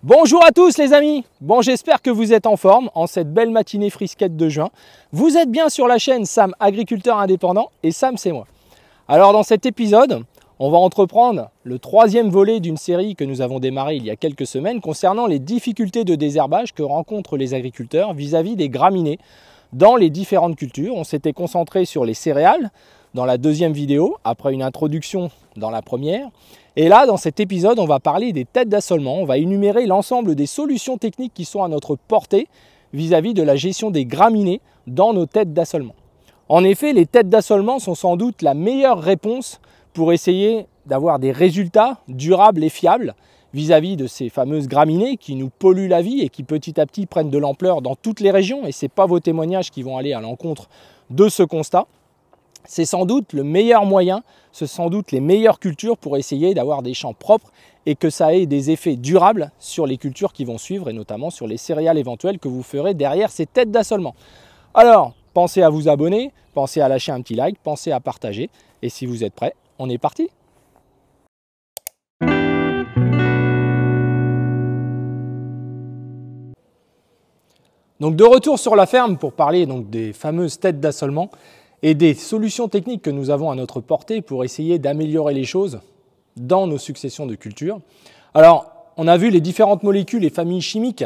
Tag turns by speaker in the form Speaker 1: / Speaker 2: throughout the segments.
Speaker 1: Bonjour à tous les amis. Bon, j'espère que vous êtes en forme en cette belle matinée frisquette de juin. Vous êtes bien sur la chaîne Sam Agriculteur Indépendant et Sam c'est moi. Alors dans cet épisode, on va entreprendre le troisième volet d'une série que nous avons démarré il y a quelques semaines concernant les difficultés de désherbage que rencontrent les agriculteurs vis-à-vis des graminées dans les différentes cultures. On s'était concentré sur les céréales dans la deuxième vidéo, après une introduction dans la première. Et là, dans cet épisode, on va parler des têtes d'assolement. On va énumérer l'ensemble des solutions techniques qui sont à notre portée vis-à-vis de la gestion des graminées dans nos têtes d'assolement. En effet, les têtes d'assolement sont sans doute la meilleure réponse pour essayer d'avoir des résultats durables et fiables vis-à-vis de ces fameuses graminées qui nous polluent la vie et qui petit à petit prennent de l'ampleur dans toutes les régions. Et ce n'est pas vos témoignages qui vont aller à l'encontre de ce constat. C'est sans doute le meilleur moyen, c'est sans doute les meilleures cultures pour essayer d'avoir des champs propres et que ça ait des effets durables sur les cultures qui vont suivre et notamment sur les céréales éventuelles que vous ferez derrière ces têtes d'assolement. Alors, pensez à vous abonner, pensez à lâcher un petit like, pensez à partager et si vous êtes prêts, on est parti. Donc de retour sur la ferme pour parler donc des fameuses têtes d'assolement et des solutions techniques que nous avons à notre portée pour essayer d'améliorer les choses dans nos successions de cultures. Alors, on a vu les différentes molécules et familles chimiques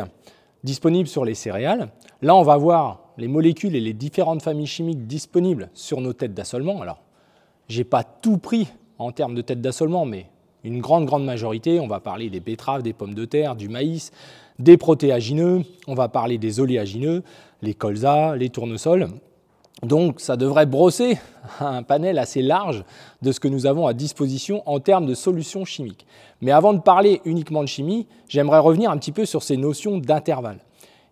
Speaker 1: disponibles sur les céréales. Là, on va voir les molécules et les différentes familles chimiques disponibles sur nos têtes d'assolement. Alors, je n'ai pas tout pris en termes de têtes d'assolement, mais une grande majorité. On va parler des betteraves, des pommes de terre, du maïs, des protéagineux, on va parler des oléagineux, les colzas, les tournesols. Donc ça devrait brosser un panel assez large de ce que nous avons à disposition en termes de solutions chimiques. Mais avant de parler uniquement de chimie, j'aimerais revenir un petit peu sur ces notions d'intervalle.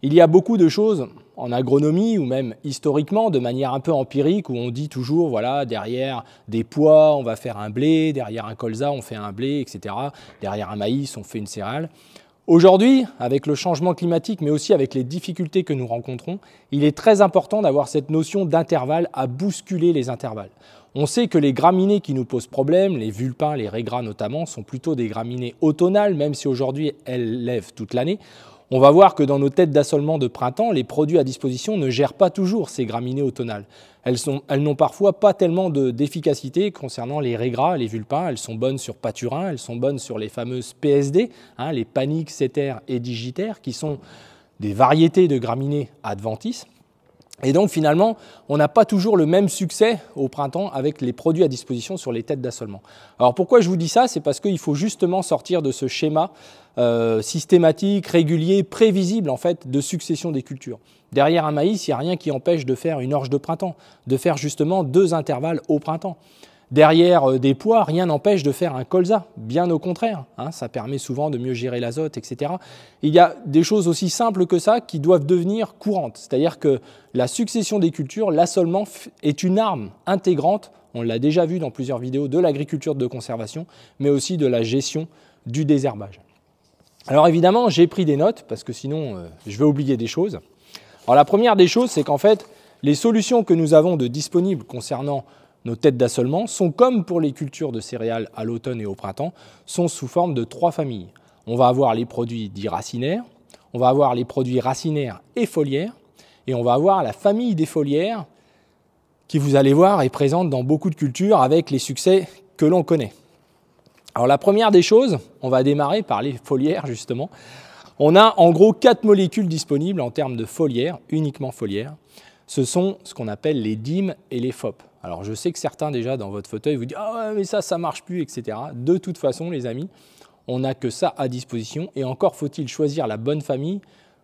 Speaker 1: Il y a beaucoup de choses en agronomie ou même historiquement de manière un peu empirique où on dit toujours voilà derrière des pois on va faire un blé, derrière un colza on fait un blé, etc. Derrière un maïs on fait une céréale. Aujourd'hui, avec le changement climatique, mais aussi avec les difficultés que nous rencontrons, il est très important d'avoir cette notion d'intervalle à bousculer les intervalles. On sait que les graminées qui nous posent problème, les vulpins, les raigrats notamment, sont plutôt des graminées automnales, même si aujourd'hui elles lèvent toute l'année. On va voir que dans nos têtes d'assolement de printemps, les produits à disposition ne gèrent pas toujours ces graminées automnales. Elles n'ont parfois pas tellement d'efficacité concernant les raigrats, les vulpins. Elles sont bonnes sur pâturin, elles sont bonnes sur les fameuses PSD, les paniques, sétères et digitaires, qui sont des variétés de graminées adventices. Et donc finalement, on n'a pas toujours le même succès au printemps avec les produits à disposition sur les têtes d'assolement. Alors pourquoi je vous dis ça? C'est parce qu'il faut justement sortir de ce schéma systématique, régulier, prévisible en fait de succession des cultures. Derrière un maïs, il n'y a rien qui empêche de faire une orge de printemps, de faire justement 2 intervalles au printemps. Derrière des pois, rien n'empêche de faire un colza, bien au contraire. Ça permet souvent de mieux gérer l'azote, etc. Il y a des choses aussi simples que ça qui doivent devenir courantes. C'est-à-dire que la succession des cultures, l'assolement est une arme intégrante, on l'a déjà vu dans plusieurs vidéos, de l'agriculture de conservation, mais aussi de la gestion du désherbage. Alors évidemment, j'ai pris des notes, parce que sinon je vais oublier des choses. Alors la première des choses, c'est qu'en fait, les solutions que nous avons de disponibles concernant nos têtes d'assolement sont comme pour les cultures de céréales à l'automne et au printemps, sont sous forme de 3 familles. On va avoir les produits dits racinaires, on va avoir les produits racinaires et foliaires, et on va avoir la famille des foliaires qui, vous allez voir, est présente dans beaucoup de cultures avec les succès que l'on connaît. Alors la première des choses, on va démarrer par les foliaires justement. On a en gros 4 molécules disponibles en termes de foliaires, uniquement foliaires. Ce sont ce qu'on appelle les DIM et les FOP. Alors je sais que certains déjà dans votre fauteuil vous disent « Ah ouais, mais ça marche plus, etc. » De toute façon les amis, on n'a que ça à disposition et encore faut-il choisir la bonne famille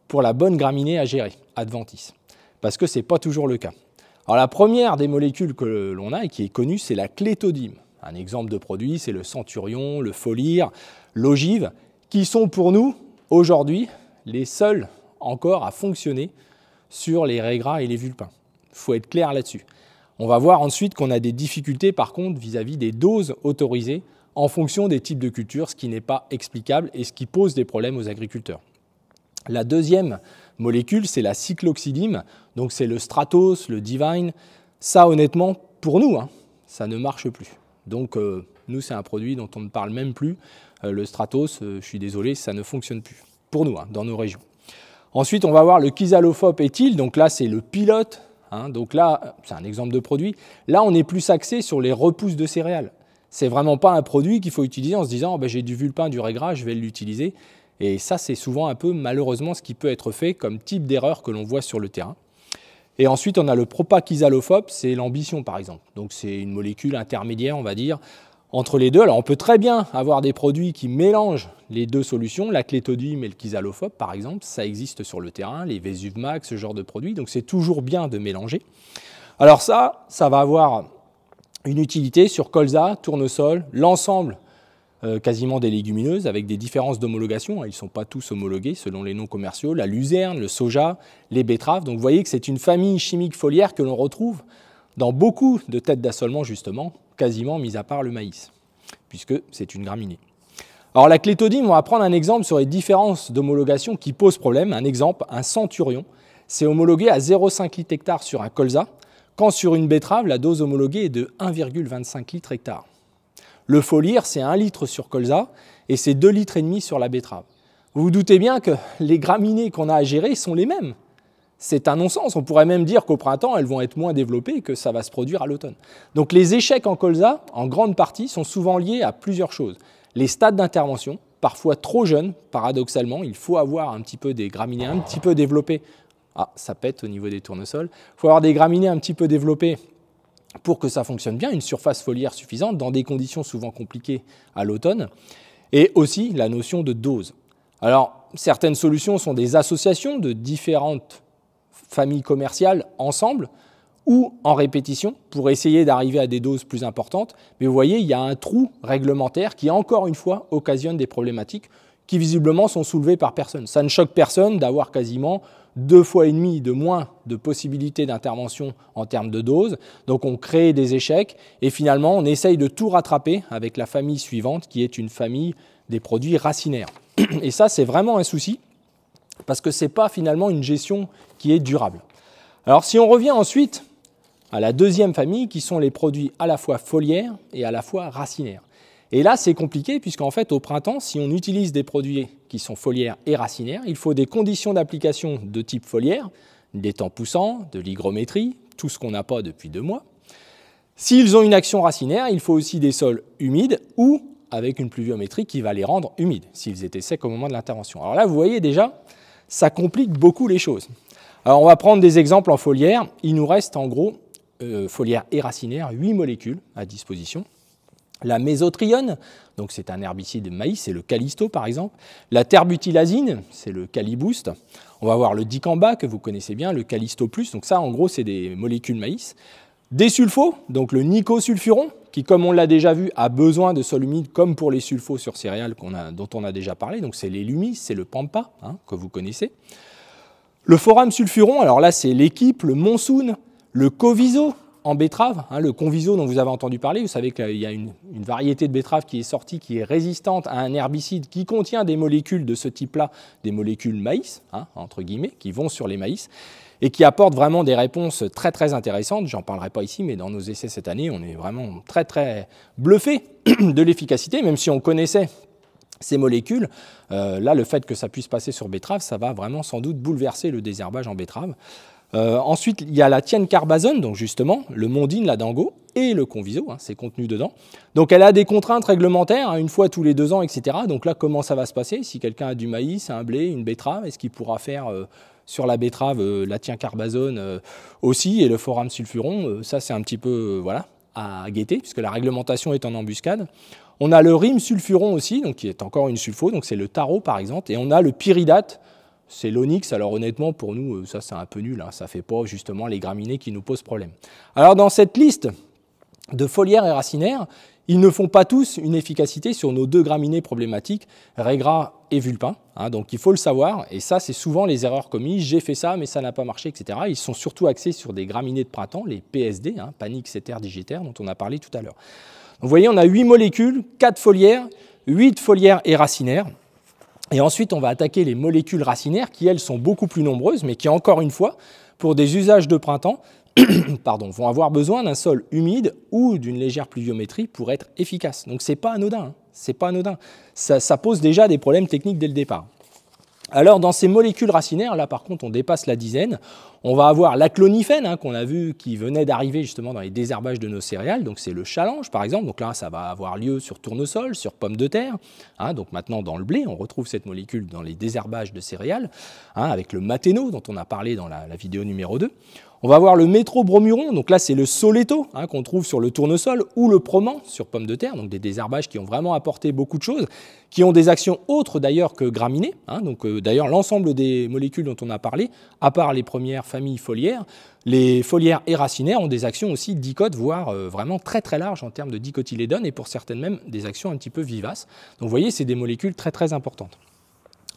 Speaker 1: pour la bonne graminée à gérer, adventice. Parce que ce n'est pas toujours le cas. Alors la première des molécules que l'on a et qui est connue, c'est la clétodyme. Un exemple de produit, c'est le centurion, le folire, l'ogive, qui sont pour nous aujourd'hui les seuls encore à fonctionner sur les raigrats et les vulpins. Il faut être clair là-dessus. On va voir ensuite qu'on a des difficultés par contre vis-à-vis des doses autorisées en fonction des types de cultures, ce qui n'est pas explicable et ce qui pose des problèmes aux agriculteurs. La deuxième molécule, c'est la cycloxydyme, donc c'est le Stratos, le Divine. Ça honnêtement, pour nous, ça ne marche plus. Donc nous, c'est un produit dont on ne parle même plus. Le Stratos, je suis désolé, ça ne fonctionne plus. pour nous, dans nos régions. Ensuite, on va voir le Kizalofop éthyle, donc là c'est le pilote, donc là c'est un exemple de produit. Là on est plus axé sur les repousses de céréales. C'est vraiment pas un produit qu'il faut utiliser en se disant j'ai du vulpin, du raigrage, je vais l'utiliser. Et ça c'est souvent un peu malheureusement ce qui peut être fait comme type d'erreur que l'on voit sur le terrain. Et ensuite on a le Propakizalofop, c'est l'ambition par exemple. Donc c'est une molécule intermédiaire on va dire entre les deux. Alors on peut très bien avoir des produits qui mélangent les deux solutions, la cléthodim et le Kizalofop par exemple, ça existe sur le terrain, les Vesuvmax, ce genre de produits, donc c'est toujours bien de mélanger. Alors ça va avoir une utilité sur colza, tournesol, l'ensemble quasiment des légumineuses avec des différences d'homologation, ils ne sont pas tous homologués selon les noms commerciaux, la luzerne, le soja, les betteraves, donc vous voyez que c'est une famille chimique foliaire que l'on retrouve dans beaucoup de têtes d'assolement justement, quasiment mis à part le maïs, puisque c'est une graminée. Alors la cléthodim, on va prendre un exemple sur les différences d'homologation qui posent problème. Un exemple, un centurion, c'est homologué à 0,5 litres hectare sur un colza, quand sur une betterave, la dose homologuée est de 1,25 litres hectare. Le foliaire, c'est 1 litre sur colza et c'est 2,5 litres sur la betterave. Vous vous doutez bien que les graminées qu'on a à gérer sont les mêmes. C'est un non-sens. On pourrait même dire qu'au printemps, elles vont être moins développées et que ça va se produire à l'automne. Donc les échecs en colza, en grande partie, sont souvent liés à plusieurs choses. Les stades d'intervention, parfois trop jeunes, paradoxalement, il faut avoir un petit peu des graminées un petit peu développées. Ah, ça pète au niveau des tournesols. Il faut avoir des graminées un petit peu développées pour que ça fonctionne bien, une surface foliaire suffisante dans des conditions souvent compliquées à l'automne. Et aussi la notion de dose. Alors, certaines solutions sont des associations de différentes familles commerciales ensemble ou en répétition pour essayer d'arriver à des doses plus importantes. Mais vous voyez, il y a un trou réglementaire qui, encore une fois, occasionne des problématiques qui visiblement sont soulevées par personne. Ça ne choque personne d'avoir quasiment 2,5 fois de moins de possibilités d'intervention en termes de dose. Donc on crée des échecs et finalement on essaye de tout rattraper avec la famille suivante qui est une famille des produits racinaires. Et ça c'est vraiment un souci parce que ce n'est pas finalement une gestion qui est durable. Alors si on revient ensuite à la deuxième famille qui sont les produits à la fois foliaires et à la fois racinaires. Et là, c'est compliqué puisqu'en fait, au printemps, si on utilise des produits qui sont foliaires et racinaires, il faut des conditions d'application de type foliaire, des temps poussants, de l'hygrométrie, tout ce qu'on n'a pas depuis 2 mois. S'ils ont une action racinaire, il faut aussi des sols humides ou avec une pluviométrie qui va les rendre humides, s'ils étaient secs au moment de l'intervention. Alors là, vous voyez déjà, ça complique beaucoup les choses. Alors on va prendre des exemples en foliaire. Il nous reste en gros, foliaire et racinaire, 8 molécules à disposition. La mésotrione, donc c'est un herbicide de maïs, c'est le Calisto par exemple. La terbutylazine, c'est le Caliboost. On va voir le dicamba que vous connaissez bien, le Calisto Plus. Donc ça, en gros, c'est des molécules maïs. Des sulfos, donc le nicosulfuron, qui, comme on l'a déjà vu, a besoin de sol humide, comme pour les sulfos sur céréales dont on a déjà parlé. Donc c'est les Lumis, c'est le Pampa, que vous connaissez. Le foram sulfuron, alors là, c'est l'équipe, le Monsoon, le Coviso, en betterave, le Conviso dont vous avez entendu parler, vous savez qu'il y a une variété de betterave qui est sortie, qui est résistante à un herbicide qui contient des molécules de ce type-là, des molécules maïs, entre guillemets, qui vont sur les maïs, et qui apportent vraiment des réponses très très intéressantes. J'en parlerai pas ici, mais dans nos essais cette année, on est vraiment très très bluffé de l'efficacité, même si on connaissait ces molécules. Là, le fait que ça puisse passer sur betterave, ça va vraiment sans doute bouleverser le désherbage en betterave. Ensuite, il y a la thiène-carbazone, donc justement, le Mondine, la Dango, et le Conviso, c'est contenu dedans. Donc elle a des contraintes réglementaires, une fois tous les 2 ans, etc. Donc là, comment ça va se passer? Si quelqu'un a du maïs, un blé, une betterave, est-ce qu'il pourra faire sur la betterave la thiène-carbazone aussi, et le foram sulfuron? Ça, c'est un petit peu à guetter, puisque la réglementation est en embuscade. On a le rime sulfuron aussi, donc qui est encore une sulfo, donc c'est le tarot par exemple, et on a le pyridate. C'est l'onyx, alors honnêtement pour nous ça c'est un peu nul, ça ne fait pas justement les graminées qui nous posent problème. Alors dans cette liste de foliaires et racinaires, ils ne font pas tous une efficacité sur nos 2 graminées problématiques, raigrats et vulpin, donc il faut le savoir, et ça c'est souvent les erreurs commises, j'ai fait ça mais ça n'a pas marché, etc. Ils sont surtout axés sur des graminées de printemps, les PSD, Panix, Éther, Digitaire, dont on a parlé tout à l'heure. Vous voyez, on a 8 molécules, 4 foliaires, 8 foliaires et racinaires. Et ensuite, on va attaquer les molécules racinaires qui, elles, sont beaucoup plus nombreuses, mais qui, encore une fois, pour des usages de printemps, vont avoir besoin d'un sol humide ou d'une légère pluviométrie pour être efficaces. Donc, ce n'est pas anodin. C'est pas anodin. Ça pose déjà des problèmes techniques dès le départ. Alors dans ces molécules racinaires, là par contre on dépasse la dizaine, on va avoir l'aclonifène qu'on a vu qui venait d'arriver justement dans les désherbages de nos céréales, donc c'est le challenge par exemple, donc là ça va avoir lieu sur tournesol, sur pommes de terre, donc maintenant dans le blé on retrouve cette molécule dans les désherbages de céréales, avec le mathéno dont on a parlé dans la vidéo numéro 2. On va avoir le métrobromuron, donc là c'est le soleto qu'on trouve sur le tournesol, ou le proman sur pommes de terre, donc des désherbages qui ont vraiment apporté beaucoup de choses, qui ont des actions autres d'ailleurs que graminées. D'ailleurs l'ensemble des molécules dont on a parlé, à part les premières familles foliaires, les foliaires et racinaires ont des actions aussi dicotes, voire vraiment très très larges en termes de dicotylédones, et pour certaines même des actions un petit peu vivaces. Donc vous voyez, c'est des molécules très très importantes.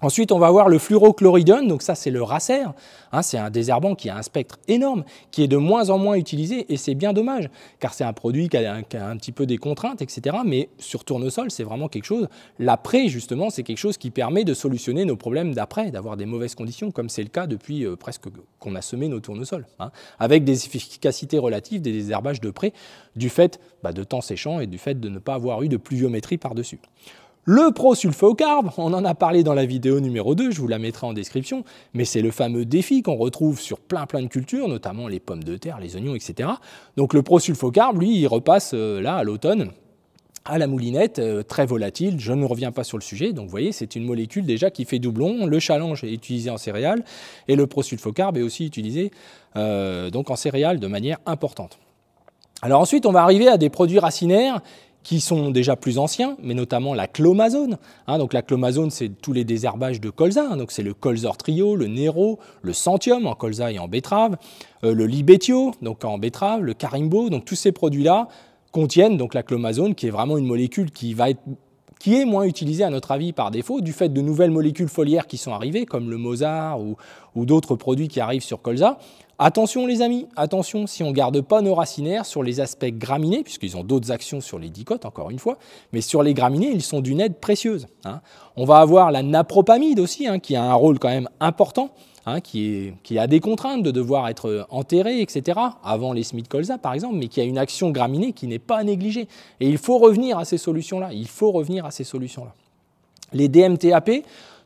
Speaker 1: Ensuite, on va voir le fluorochloridone, donc ça c'est le racer, c'est un désherbant qui a un spectre énorme, qui est de moins en moins utilisé, et c'est bien dommage, car c'est un produit qui a un petit peu des contraintes, etc. Mais sur tournesol, c'est vraiment quelque chose, l'après justement, c'est quelque chose qui permet de solutionner nos problèmes d'après, d'avoir des mauvaises conditions, comme c'est le cas depuis presque qu'on a semé nos tournesols, avec des efficacités relatives, des désherbages de près, du fait de temps séchant et du fait de ne pas avoir eu de pluviométrie par-dessus. Le prosulfocarbe, on en a parlé dans la vidéo numéro 2, je vous la mettrai en description, mais c'est le fameux défi qu'on retrouve sur plein de cultures, notamment les pommes de terre, les oignons, etc. Donc le prosulfocarbe, lui, il repasse là à l'automne à la moulinette, très volatile, je ne reviens pas sur le sujet, donc vous voyez, c'est une molécule déjà qui fait doublon, le challenge est utilisé en céréales, et le prosulfocarbe est aussi utilisé donc en céréales de manière importante. Alors ensuite, on va arriver à des produits racinaires qui sont déjà plus anciens, mais notamment la clomazone. Donc la clomazone, c'est tous les désherbages de colza, donc c'est le colzor trio, le nero, le centium en colza et en betterave, le libétio, donc en betterave, le carimbo, donc tous ces produits-là contiennent donc la clomazone, qui est vraiment une molécule qui est moins utilisée à notre avis par défaut, du fait de nouvelles molécules foliaires qui sont arrivées, comme le mosar ou d'autres produits qui arrivent sur colza. Attention les amis, attention si on ne garde pas nos racinaires sur les aspects graminés, puisqu'ils ont d'autres actions sur les dicotes, encore une fois, mais sur les graminées, ils sont d'une aide précieuse. On va avoir la napropamide aussi, qui a un rôle quand même important, qui a des contraintes de devoir être enterré, etc., avant les semis de colza par exemple, mais qui a une action graminée qui n'est pas négligée. Et il faut revenir à ces solutions-là, Les DMTAP,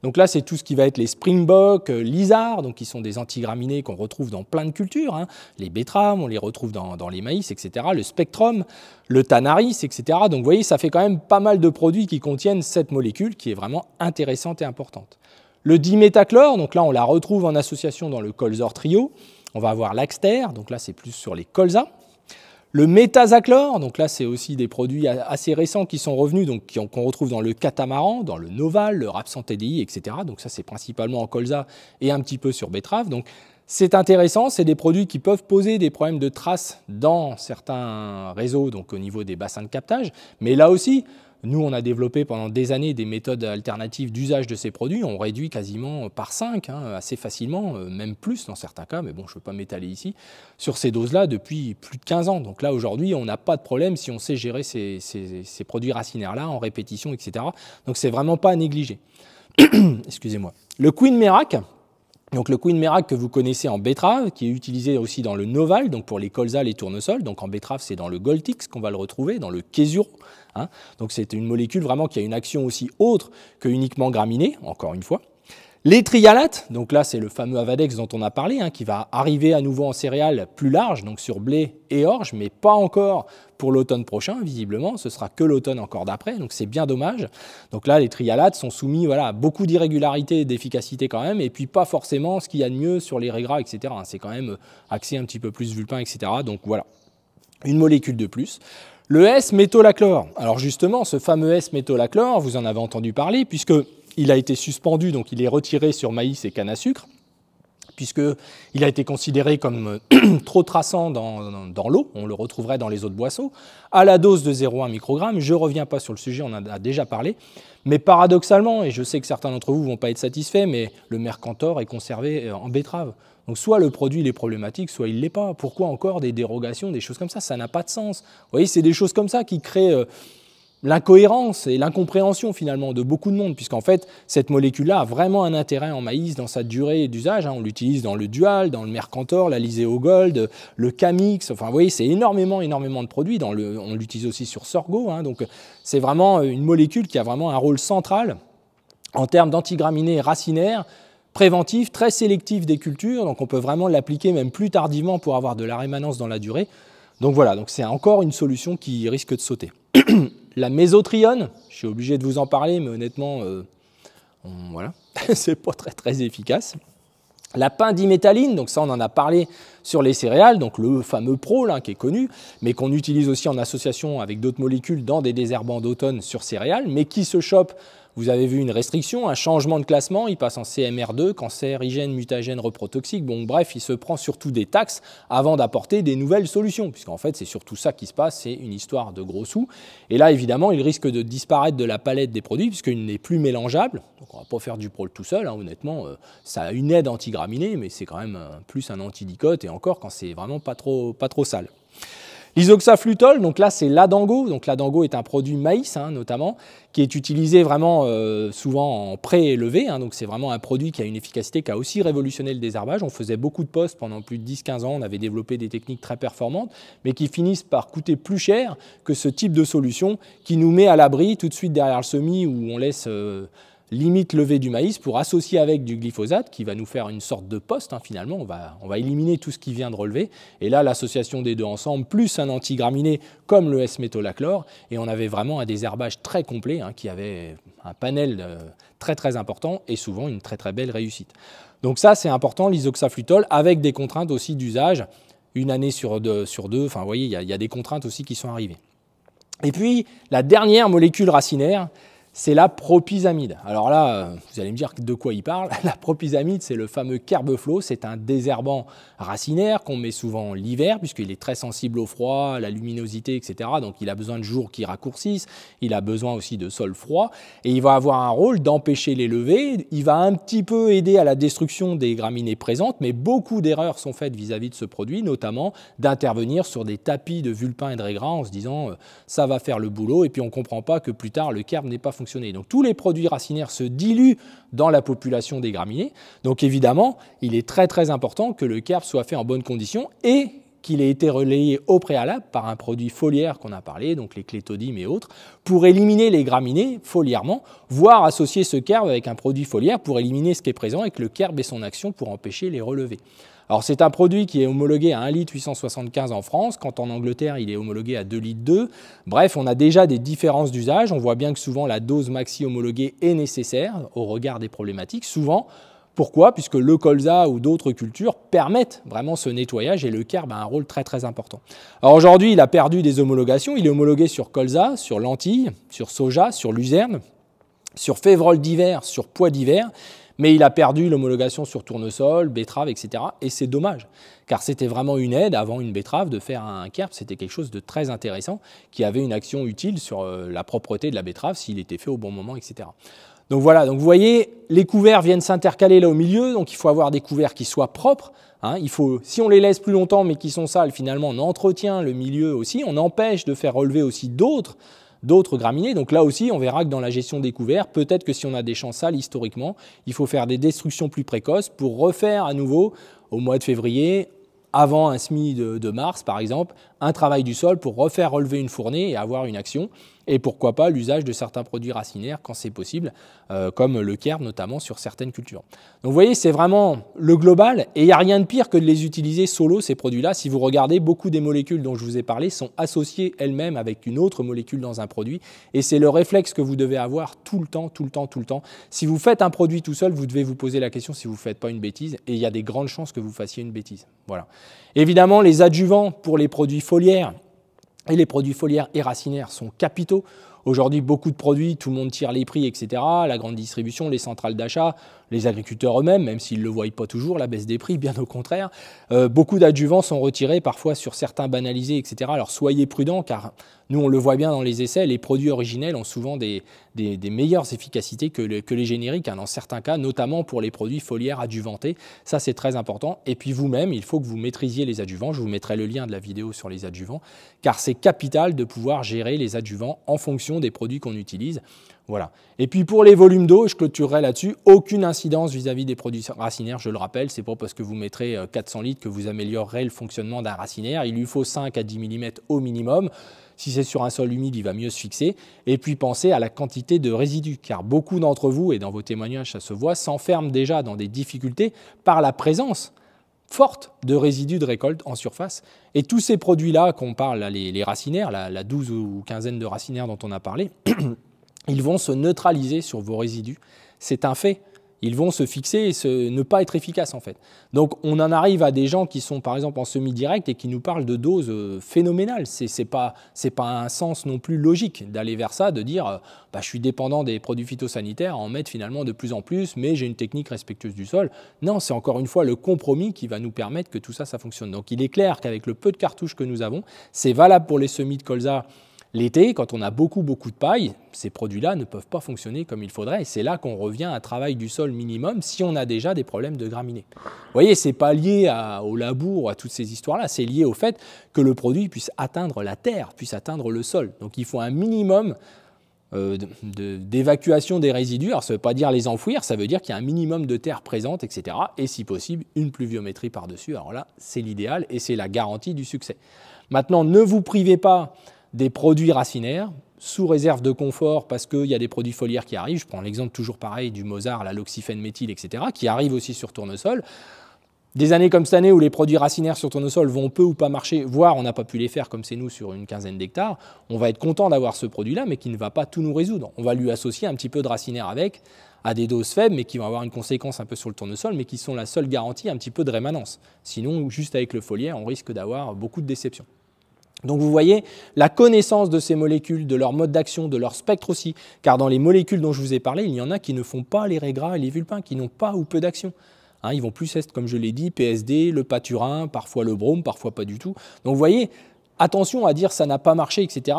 Speaker 1: donc là, c'est tout ce qui va être les springbok, lizard, donc qui sont des antigraminées qu'on retrouve dans plein de cultures. Les betteraves, on les retrouve dans les maïs, etc. Le spectrum, le tanaris, etc. Donc vous voyez, ça fait quand même pas mal de produits qui contiennent cette molécule qui est vraiment intéressante et importante. Le diméthachlore, donc là, on la retrouve en association dans le colzor trio. On va avoir l'Axter, donc là, c'est plus sur les colzas. Le métazachlore, donc là c'est aussi des produits assez récents qui sont revenus, donc qu'on retrouve dans le catamaran, dans le noval, le rapsan TDI, etc. Donc ça c'est principalement en colza et un petit peu sur betterave. Donc c'est intéressant, c'est des produits qui peuvent poser des problèmes de traces dans certains réseaux, donc au niveau des bassins de captage. Mais là aussi, nous, on a développé pendant des années des méthodes alternatives d'usage de ces produits. On réduit quasiment par 5, assez facilement, même plus dans certains cas, mais bon, je ne veux pas m'étaler ici, sur ces doses-là depuis plus de 15 ans. Donc là, aujourd'hui, on n'a pas de problème si on sait gérer ces produits racinaires-là en répétition, etc. Donc c'est vraiment pas à négliger. Excusez-moi. Le Queen Merak. Donc le Queen Merak que vous connaissez en betterave, qui est utilisé aussi dans le noval, donc pour les colzas, les tournesols. Donc en betterave, c'est dans le Goltix qu'on va le retrouver, dans le Kesuro. Donc c'est une molécule vraiment qui a une action aussi autre que uniquement graminée, encore une fois. Les trialates, donc là c'est le fameux Avadex dont on a parlé, qui va arriver à nouveau en céréales plus large, donc sur blé et orge, mais pas encore pour l'automne prochain, visiblement, ce sera que l'automne encore d'après, donc c'est bien dommage. Donc là les trialates sont soumis à beaucoup d'irrégularités et d'efficacité quand même, et puis pas forcément ce qu'il y a de mieux sur les régras, etc. C'est quand même axé un petit peu plus vulpin, etc. Donc voilà, une molécule de plus. Le S-métolachlore, alors justement ce fameux S-métolachlore, vous en avez entendu parler, puisque il a été suspendu, donc il est retiré sur maïs et canne à sucre, puisqu'il a été considéré comme trop traçant dans l'eau, on le retrouverait dans les eaux de boisseau, à la dose de 0,1 microgramme. Je ne reviens pas sur le sujet, on en a déjà parlé, mais paradoxalement, et je sais que certains d'entre vous ne vont pas être satisfaits, mais le mercantor est conservé en betterave. Donc soit le produit il est problématique, soit il ne l'est pas. Pourquoi encore des dérogations, des choses comme ça? Ça n'a pas de sens. Vous voyez, c'est des choses comme ça qui créent l'incohérence et l'incompréhension finalement de beaucoup de monde, puisqu'en fait cette molécule-là a vraiment un intérêt en maïs dans sa durée d'usage. On l'utilise dans le dual, dans le mercantor, la Lyseo Gold, le Camix, enfin vous voyez c'est énormément de produits, on l'utilise aussi sur sorgho, donc c'est vraiment une molécule qui a vraiment un rôle central en termes d'antigraminées racinaires, préventif, très sélectif des cultures, donc on peut vraiment l'appliquer même plus tardivement pour avoir de la rémanence dans la durée. Donc voilà, donc c'est encore une solution qui risque de sauter. La mésotrione, je suis obligé de vous en parler, mais honnêtement, voilà, c'est pas très efficace. La pendimétalline, donc ça on en a parlé sur les céréales, donc le fameux PRO là, qui est connu, mais qu'on utilise aussi en association avec d'autres molécules dans des désherbants d'automne sur céréales, mais qui se chope, vous avez vu une restriction, un changement de classement, il passe en CMR2, cancérigène, mutagène, reprotoxique, bon bref, il se prend surtout des taxes avant d'apporter des nouvelles solutions, puisqu'en fait c'est surtout ça qui se passe, c'est une histoire de gros sous. Et là évidemment il risque de disparaître de la palette des produits, puisqu'il n'est plus mélangeable, donc on ne va pas faire du PRO tout seul, hein, honnêtement, ça a une aide antigraminée, mais c'est quand même plus un antidicote, et encore quand c'est vraiment pas trop sale. L'isoxaflutol, donc là c'est l'Adango, donc l'Adango est un produit maïs hein, notamment, qui est utilisé vraiment souvent en pré-élevé, hein, donc c'est vraiment un produit qui a une efficacité qui a aussi révolutionné le désherbage. On faisait beaucoup de postes pendant plus de 10-15 ans, on avait développé des techniques très performantes, mais qui finissent par coûter plus cher que ce type de solution qui nous met à l'abri tout de suite derrière le semis où on laisse limite lever du maïs pour associer avec du glyphosate qui va nous faire une sorte de poste, hein, finalement, on va éliminer tout ce qui vient de relever, et là l'association des deux ensemble, plus un antigraminé comme le S-métolachlore, et on avait vraiment un désherbage très complet, hein, qui avait un panel très important, et souvent une très belle réussite. Donc ça c'est important, l'isoxaflutol, avec des contraintes aussi d'usage, une année sur deux, enfin vous voyez, il y a des contraintes aussi qui sont arrivées. Et puis la dernière molécule racinaire, c'est la propyzamide. Alors là, vous allez me dire de quoi il parle. La propyzamide, c'est le fameux Kerbeflo, c'est un désherbant racinaire qu'on met souvent l'hiver, puisqu'il est très sensible au froid, à la luminosité, etc. Donc il a besoin de jours qui raccourcissent, il a besoin aussi de sols froids, et il va avoir un rôle d'empêcher les levées. Il va un petit peu aider à la destruction des graminées présentes, mais beaucoup d'erreurs sont faites vis-à-vis de ce produit, notamment d'intervenir sur des tapis de vulpins et de raigrats en se disant ça va faire le boulot, et puis on ne comprend pas que plus tard le kerb n'est pas fonctionnel. Donc tous les produits racinaires se diluent dans la population des graminées. Donc évidemment, il est très important que le kerb soit fait en bonnes conditions et qu'il ait été relayé au préalable par un produit foliaire qu'on a parlé, donc les clétodimes et autres, pour éliminer les graminées foliairement, voire associer ce kerb avec un produit foliaire pour éliminer ce qui est présent et que le kerb ait son action pour empêcher les relevés. Alors c'est un produit qui est homologué à 1,875 litres en France, quand en Angleterre il est homologué à 2,2 litres. Bref, on a déjà des différences d'usage, on voit bien que souvent la dose maxi homologuée est nécessaire au regard des problématiques, souvent. Pourquoi? Puisque le colza ou d'autres cultures permettent vraiment ce nettoyage et le kerb a un rôle très important. Alors aujourd'hui, il a perdu des homologations, il est homologué sur colza, sur lentilles, sur soja, sur luzerne, sur févrole d'hiver, sur pois d'hiver, mais il a perdu l'homologation sur tournesol, betterave, etc. Et c'est dommage, car c'était vraiment une aide avant une betterave de faire un kerb, c'était quelque chose de très intéressant qui avait une action utile sur la propreté de la betterave s'il était fait au bon moment, etc. Donc voilà, donc vous voyez, les couverts viennent s'intercaler là au milieu, donc il faut avoir des couverts qui soient propres. Hein, si on les laisse plus longtemps mais qui sont sales, finalement on entretient le milieu aussi, on empêche de faire relever aussi d'autres graminées. Donc là aussi, on verra que dans la gestion des couverts, peut-être que si on a des champs sales historiquement, il faut faire des destructions plus précoces pour refaire à nouveau au mois de février, avant un semis de mars par exemple, un travail du sol pour refaire relever une fournée et avoir une action. Et pourquoi pas l'usage de certains produits racinaires quand c'est possible, comme le kerb notamment sur certaines cultures. Donc vous voyez, c'est vraiment le global et il n'y a rien de pire que de les utiliser solo, ces produits-là. Si vous regardez, beaucoup des molécules dont je vous ai parlé sont associées elles-mêmes avec une autre molécule dans un produit et c'est le réflexe que vous devez avoir tout le temps. Si vous faites un produit tout seul, vous devez vous poser la question si vous ne faites pas une bêtise et il y a des grandes chances que vous fassiez une bêtise. Voilà. Évidemment, les adjuvants pour les produits foliaires, et les produits foliaires et racinaires sont capitaux. Aujourd'hui, beaucoup de produits, tout le monde tire les prix, etc. La grande distribution, les centrales d'achat, les agriculteurs eux-mêmes, même s'ils ne le voient pas toujours, la baisse des prix, bien au contraire. Beaucoup d'adjuvants sont retirés, parfois sur certains banalisés, etc. Alors soyez prudents, car nous, on le voit bien dans les essais, les produits originels ont souvent des meilleures efficacités que les génériques, hein, dans certains cas, notamment pour les produits foliaires adjuvantés. Ça, c'est très important. Et puis vous-même, il faut que vous maîtrisiez les adjuvants. Je vous mettrai le lien de la vidéo sur les adjuvants, car c'est capital de pouvoir gérer les adjuvants en fonction fonction des produits qu'on utilise. Voilà. Et puis pour les volumes d'eau, je clôturerai là-dessus, aucune incidence vis-à-vis des produits racinaires, je le rappelle, c'est pas parce que vous mettrez 400 litres que vous améliorerez le fonctionnement d'un racinaire, il lui faut 5 à 10 mm au minimum. Si c'est sur un sol humide, il va mieux se fixer. Et puis pensez à la quantité de résidus, car beaucoup d'entre vous, et dans vos témoignages ça se voit, s'enferment déjà dans des difficultés par la présence forte de résidus de récolte en surface. Et tous ces produits-là qu'on parle, là, les racinaires, la 12 ou quinzaine de racinaires dont on a parlé, ils vont se neutraliser sur vos résidus. C'est un fait. Ils vont se fixer et ne pas être efficaces en fait. Donc on en arrive à des gens qui sont par exemple en semi-direct et qui nous parlent de doses phénoménales. C'est pas un sens non plus logique d'aller vers ça, de dire je suis dépendant des produits phytosanitaires, en mettre finalement de plus en plus, mais j'ai une technique respectueuse du sol. Non, c'est encore une fois le compromis qui va nous permettre que tout ça, ça fonctionne. Donc il est clair qu'avec le peu de cartouches que nous avons, c'est valable pour les semis de colza. L'été, quand on a beaucoup de paille, ces produits-là ne peuvent pas fonctionner comme il faudrait. Et c'est là qu'on revient à un travail du sol minimum si on a déjà des problèmes de graminées. Vous voyez, ce n'est pas lié au labour ou à toutes ces histoires-là. C'est lié au fait que le produit puisse atteindre la terre, puisse atteindre le sol. Donc il faut un minimum d'évacuation des résidus. Alors ça ne veut pas dire les enfouir, ça veut dire qu'il y a un minimum de terre présente, etc. Et si possible, une pluviométrie par-dessus. Alors là, c'est l'idéal et c'est la garantie du succès. Maintenant, ne vous privez pas des produits racinaires, sous réserve de confort parce qu'il y a des produits foliaires qui arrivent. Je prends l'exemple toujours pareil du Mosar, l'oxyphène méthyle, etc., qui arrivent aussi sur tournesol. Des années comme cette année où les produits racinaires sur tournesol vont peu ou pas marcher, voire on n'a pas pu les faire comme c'est nous sur une quinzaine d'hectares, on va être content d'avoir ce produit-là, mais qui ne va pas tout nous résoudre. On va lui associer un petit peu de racinaire avec, à des doses faibles, mais qui vont avoir une conséquence un peu sur le tournesol, mais qui sont la seule garantie un petit peu de rémanence. Sinon, juste avec le foliaire, on risque d'avoir beaucoup de déceptions. Donc vous voyez, la connaissance de ces molécules, de leur mode d'action, de leur spectre aussi, car dans les molécules dont je vous ai parlé, il y en a qui ne font pas les raies gras et les vulpins, qui n'ont pas ou peu d'action. Ils vont plus être, comme je l'ai dit, PSD, le paturin, parfois le brome, parfois pas du tout. Donc vous voyez, attention à dire ça n'a pas marché, etc.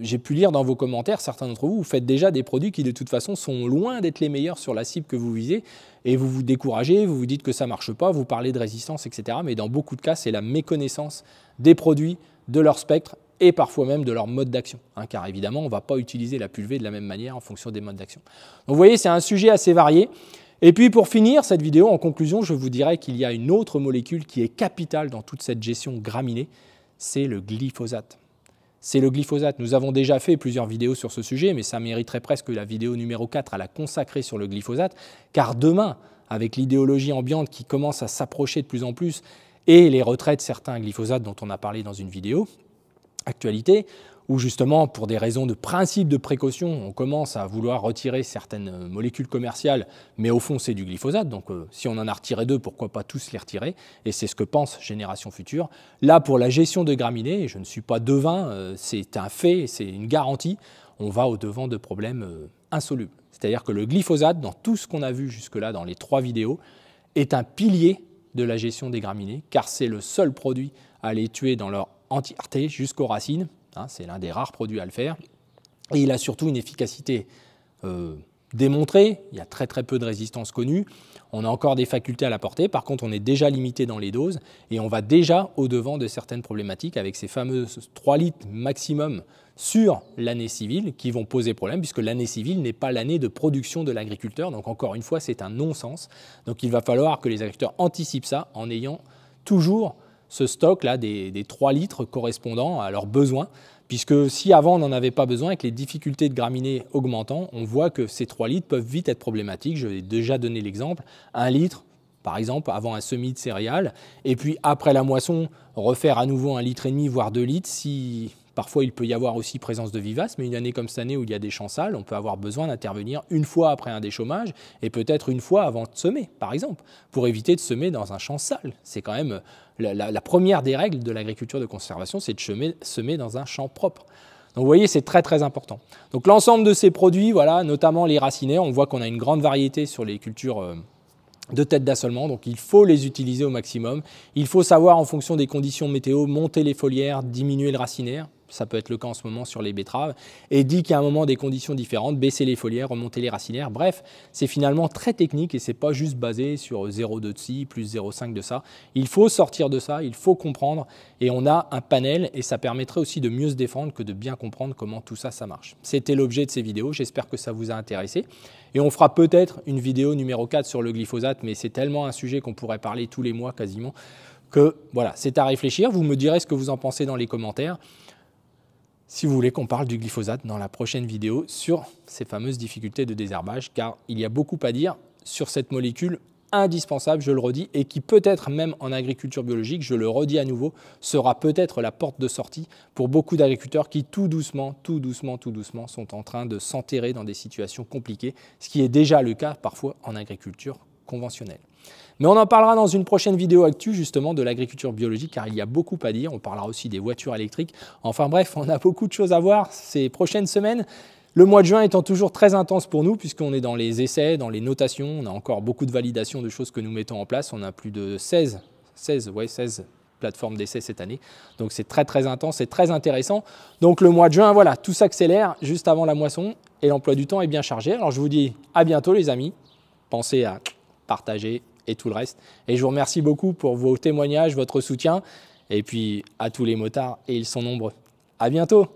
Speaker 1: J'ai pu lire dans vos commentaires, certains d'entre vous, vous faites déjà des produits qui de toute façon sont loin d'être les meilleurs sur la cible que vous visez, et vous vous découragez, vous vous dites que ça ne marche pas, vous parlez de résistance, etc. Mais dans beaucoup de cas, c'est la méconnaissance des produits, de leur spectre et parfois même de leur mode d'action, car évidemment, on ne va pas utiliser la pulvée de la même manière en fonction des modes d'action. Donc vous voyez, c'est un sujet assez varié. Et puis pour finir cette vidéo, en conclusion, je vous dirais qu'il y a une autre molécule qui est capitale dans toute cette gestion graminée, c'est le glyphosate. C'est le glyphosate. Nous avons déjà fait plusieurs vidéos sur ce sujet, mais ça mériterait presque la vidéo numéro 4 à la consacrer sur le glyphosate, car demain, avec l'idéologie ambiante qui commence à s'approcher de plus en plus, et les retraits de certains glyphosates dont on a parlé dans une vidéo, actualité, où justement, pour des raisons de principe de précaution, on commence à vouloir retirer certaines molécules commerciales, mais au fond, c'est du glyphosate, donc si on en a retiré 2, pourquoi pas tous les retirer? Et c'est ce que pense Génération Future. Là, pour la gestion de graminées, et je ne suis pas devin, c'est un fait, c'est une garantie, on va au-devant de problèmes insolubles. C'est-à-dire que le glyphosate, dans tout ce qu'on a vu jusque-là dans les 3 vidéos, est un pilier de la gestion des graminées, car c'est le seul produit à les tuer dans leur entièreté jusqu'aux racines. C'est l'un des rares produits à le faire. Et il a surtout une efficacité démontrée. Il y a très peu de résistance connue. On a encore des facultés à la portée. Par contre, on est déjà limité dans les doses et on va déjà au-devant de certaines problématiques avec ces fameuses 3 litres maximum sur l'année civile qui vont poser problème puisque l'année civile n'est pas l'année de production de l'agriculteur. Donc encore une fois, c'est un non-sens. Donc il va falloir que les agriculteurs anticipent ça en ayant toujours ce stock-là des 3 litres correspondant à leurs besoins, puisque si avant on n'en avait pas besoin, avec les difficultés de graminées augmentant, on voit que ces 3 litres peuvent vite être problématiques. Je vais déjà donner l'exemple. 1 litre, par exemple, avant un semis de céréales, et puis après la moisson, refaire à nouveau 1,5 litre, voire 2 litres, si parfois il peut y avoir aussi présence de vivaces, mais une année comme cette année où il y a des champs sales, on peut avoir besoin d'intervenir une fois après un déchômage et peut-être une fois avant de semer, par exemple, pour éviter de semer dans un champ sale. C'est quand même la première des règles de l'agriculture de conservation, c'est de semer dans un champ propre. Donc vous voyez, c'est très important. Donc l'ensemble de ces produits, voilà, notamment les racinaires, on voit qu'on a une grande variété sur les cultures de tête d'assolement, donc il faut les utiliser au maximum. Il faut savoir en fonction des conditions météo, monter les foliaires, diminuer le racinaire. ça peut être le cas en ce moment sur les betteraves, et dit qu'à un moment des conditions différentes, baisser les foliaires, remonter les racinaires, bref, c'est finalement très technique et c'est pas juste basé sur 0,2 de ci, plus 0,5 de ça. Il faut sortir de ça, il faut comprendre, et on a un panel et ça permettrait aussi de mieux se défendre que de bien comprendre comment tout ça, ça marche. C'était l'objet de ces vidéos, j'espère que ça vous a intéressé, et on fera peut-être une vidéo numéro 4 sur le glyphosate, mais c'est tellement un sujet qu'on pourrait parler tous les mois quasiment, que voilà, c'est à réfléchir. Vous me direz ce que vous en pensez dans les commentaires. Si vous voulez qu'on parle du glyphosate dans la prochaine vidéo sur ces fameuses difficultés de désherbage, car il y a beaucoup à dire sur cette molécule indispensable, je le redis, et qui peut-être même en agriculture biologique, je le redis à nouveau, sera peut-être la porte de sortie pour beaucoup d'agriculteurs qui tout doucement sont en train de s'enterrer dans des situations compliquées, ce qui est déjà le cas parfois en agriculture conventionnelle. Mais on en parlera dans une prochaine vidéo actu justement de l'agriculture biologique car il y a beaucoup à dire. On parlera aussi des voitures électriques. Enfin bref, on a beaucoup de choses à voir ces prochaines semaines. Le mois de juin étant toujours très intense pour nous puisqu'on est dans les essais, dans les notations. On a encore beaucoup de validations de choses que nous mettons en place. On a plus de 16 plateformes d'essais cette année. Donc c'est très intense et très intéressant. Donc le mois de juin, voilà, tout s'accélère juste avant la moisson et l'emploi du temps est bien chargé. Alors je vous dis à bientôt les amis. Pensez à partager et tout le reste. Et je vous remercie beaucoup pour vos témoignages, votre soutien, et puis à tous les motards, et ils sont nombreux. À bientôt!